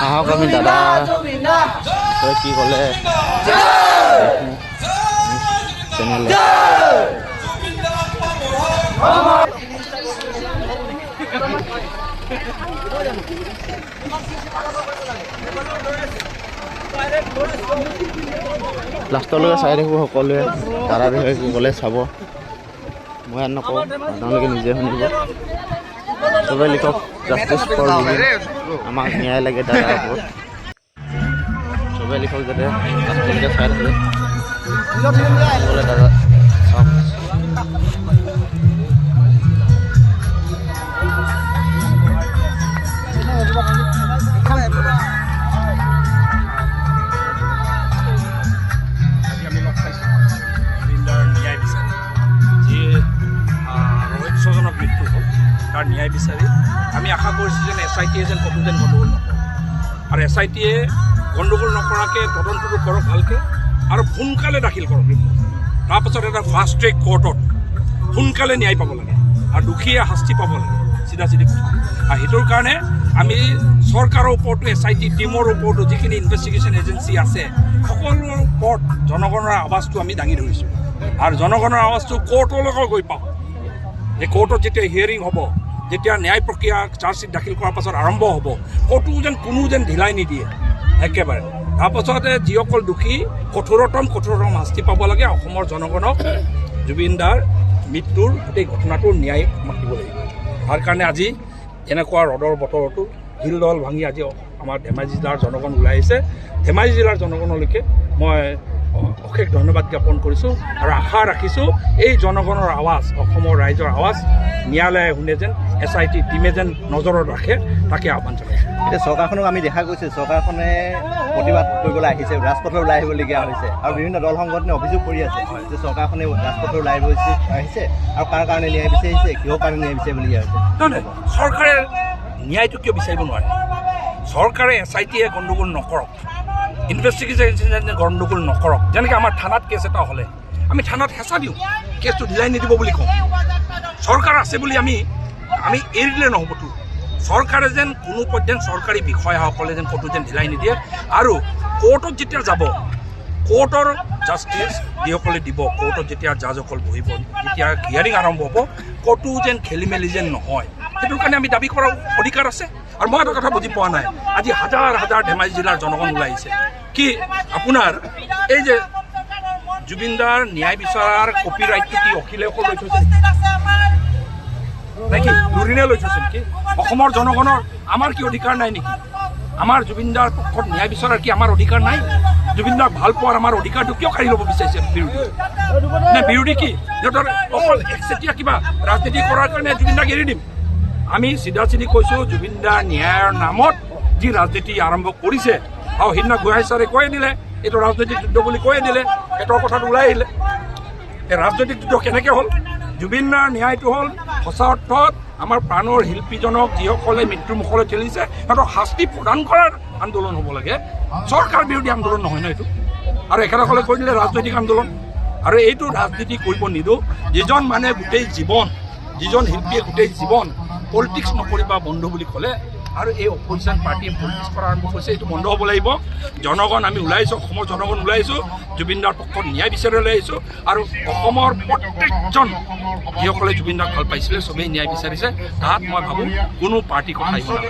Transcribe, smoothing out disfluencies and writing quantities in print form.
আহক আমি দাদা কি ক'লে চেনেলে লাষ্টলৈকে চাই থাকিব সকলোৱে দাদাৰ বিষয়ে কি ক'লে চাব। মই ইয়াত নকওঁ, আপোনালোকে নিজে শুনিব। চবে লিখক জাষ্টিছ ফৰ জুবিন, আমাক ন্যায় লাগে দাদাৰ ওপৰত। চবে লিখক যাতে লাষ্টলৈকে চাই থাকে দাদা চাওক। মৃত্যু হ'ল তাৰ ন্যায় বিচাৰি আমি আশা কৰিছোঁ যেন SIT যেন ক'তো যেন গণ্ডগোল নকৰে, আৰু SIT গণ্ডগোল নকৰাকৈ তদন্তটো কৰক ভালকৈ আৰু সোনকালে দাখিল কৰক। তাৰপাছত এটা ফাষ্ট ট্ৰেক কোৰ্টত সোনকালে ন্যায় পাব লাগে আৰু দোষীয়ে শাস্তি পাব লাগে, চিধা চিধি কথা। আৰু সেইটোৰ কাৰণে আমি চৰকাৰৰ ওপৰতো SIT টিমৰ ওপৰতো যিখিনি ইনভেষ্টিগেশ্যন এজেঞ্চি আছে সকলোৰ ওপৰত জনগণৰ আৱাজটো আমি দাঙি ধৰিছোঁ, আৰু জনগণৰ আৱাজটো কোৰ্টলৈকে গৈ পাওঁ। যে কোৰ্টত যেতিয়া হিয়াৰিং হ'ব, যেতিয়া ন্যায় প্ৰক্ৰিয়া চাৰ্জশ্বিট দাখিল কৰাৰ পাছত আৰম্ভ হ'ব, ক'তো যেন কোনো যেন ঢিলাই নিদিয়ে একেবাৰে। তাৰপাছতে যিসকল দোষী কঠোৰতম শাস্তি পাব লাগে। অসমৰ জনগণক জুবিন দাৰ মৃত্যুৰ গোটেই ঘটনাটোৰ ন্যায় আমাক দিব লাগিব। তাৰ কাৰণে আজি এনেকুৱা ৰ'দৰ বতৰতো শিলদল ভাঙি আজি আমাৰ ধেমাজি জিলাৰ জনগণ ওলাই আহিছে। ধেমাজি জিলাৰ জনগণলৈকে মই অশেষ ধন্যবাদ জ্ঞাপন কৰিছোঁ আৰু আশা ৰাখিছোঁ এই জনগণৰ আৱাজ, অসমৰ ৰাইজৰ আৱাজ ন্যায়ালয়ে শুনে যেন, SIT টিমে যেন নজৰত ৰাখে, তাকে আহ্বান জনাইছোঁ। এতিয়া চৰকাৰখনক আমি দেখা গৈছে, চৰকাৰখনে প্ৰতিবাদ কৰিবলৈ আহিছে, ৰাজপথত ওলাই আহিবলগীয়া হৈছে, আৰু বিভিন্ন দল সংগঠনে অভিযোগ কৰি আছে যে চৰকাৰখনে ৰাজপথত ওলাই আহিছে আৰু কাৰ কাৰণে ন্যায় বিচাৰিছে, কিহৰ কাৰণে ন্যায় বিচাৰিবলগীয়া হৈছে। নহয়, চৰকাৰে ন্যায়টো কিয় বিচাৰিব নোৱাৰে? চৰকাৰে SIT গণ্ডগোল নকৰক, ইনভেষ্টিগেশ্যন গণ্ডগোল নকৰক। যেনেকৈ আমাৰ থানাত কেছ এটা হ'লে আমি থানাত হেঁচা দিওঁ, কেছটো ঢিলাই নিদিব বুলি কওঁ। চৰকাৰ আছে বুলি আমি এৰি দিলে নহ'বতো। চৰকাৰে যেন কোনো পৰ্যায়ত চৰকাৰী বিষয়াসকলে যেন ক'তো যেন ঢিলাই নিদিয়ে, আৰু কোৰ্টত যেতিয়া যাব, কোৰ্টৰ জাষ্টিছ যিসকলে দিব, কোৰ্টত যেতিয়া জাজসকল বহিব, যেতিয়া হিয়াৰিং আৰম্ভ হ'ব, ক'তো যেন খেলি মেলি যেন নহয়, সেইটোৰ কাৰণে আমি দাবী কৰাৰ অধিকাৰ আছে। আৰু মই এটা কথা বুজি পোৱা নাই, আজি হাজাৰ হাজাৰ ধেমাজি জিলাৰ জনগণ ওলাই আহিছে কি আপোনাৰ এই যে জুবিন দাৰ ন্যায় বিচৰাৰ কপিৰাইটটো কি অখিলে অকল লৈ থৈছে নেকি? লুৰিনে লৈ থৈছে নেকি? অসমৰ জনগণৰ আমাৰ কি অধিকাৰ নাই নেকি? আমাৰ জুবিন দাৰ পক্ষত ন্যায় বিচৰাৰ কি আমাৰ অধিকাৰ নাই? জুবিন দাক ভাল পোৱাৰ আমাৰ অধিকাৰটো কিয় কাঢ়ি ল'ব বিচাৰিছে বিৰোধী? নে বিৰোধী কি সিহঁতৰ অকল একচেটিয়া কিবা ৰাজনীতি কৰাৰ কাৰণে জুবিন দাক এৰি দিম? আমি চিধা চিধি কৈছোঁ, জুবিন দাৰ ন্যায়ৰ নামত যি ৰাজনীতি আৰম্ভ কৰিছে, আৰু সেইদিনা গোহাঁই ছাৰে কৈয়ে দিলে এইটো ৰাজনৈতিক যুদ্ধ বুলি কৈয়ে দিলে, পেটৰ কথাটো ওলাই আহিলে। এই ৰাজনৈতিক যুদ্ধ কেনেকৈ হ'ল? জুবিন দাৰ ন্যায়টো হ'ল সঁচা অৰ্থত আমাৰ প্ৰাণৰ শিল্পীজনক যিসকলে মৃত্যুৰ মুখলৈ ঠেলিছে সিহঁতক শাস্তি প্ৰদান কৰাৰ আন্দোলন হ'ব লাগে, চৰকাৰ বিৰোধী আন্দোলন নহয় ন এইটো। আৰু একেলগে কৈ দিলে ৰাজনৈতিক আন্দোলন, আৰু এইটো ৰাজনীতি কৰিব নিদিওঁ। যিজন মানুহে গোটেই জীৱন, যিজন শিল্পীয়ে গোটেই জীৱন পলিটিক্স নকৰিবা বন্ধু বুলি ক'লে, আৰু এই অপজিশ্যন পাৰ্টীয়ে পলিটিক্স কৰা আৰম্ভ কৰিছে, এইটো বন্ধ হ'ব লাগিব। জনগণ আমি ওলাইছোঁ, অসমৰ জনগণ ওলাইছোঁ, জুবিন দাৰ পক্ষত ন্যায় বিচাৰি ওলাই আহিছোঁ, আৰু অসমৰ প্ৰত্যেকজন যিসকলে জুবিন দাক ভাল পাইছিলে চবেই ন্যায় বিচাৰিছে। তাত মই ভাবোঁ কোনো পাৰ্টি কথা আহিব নালাগে।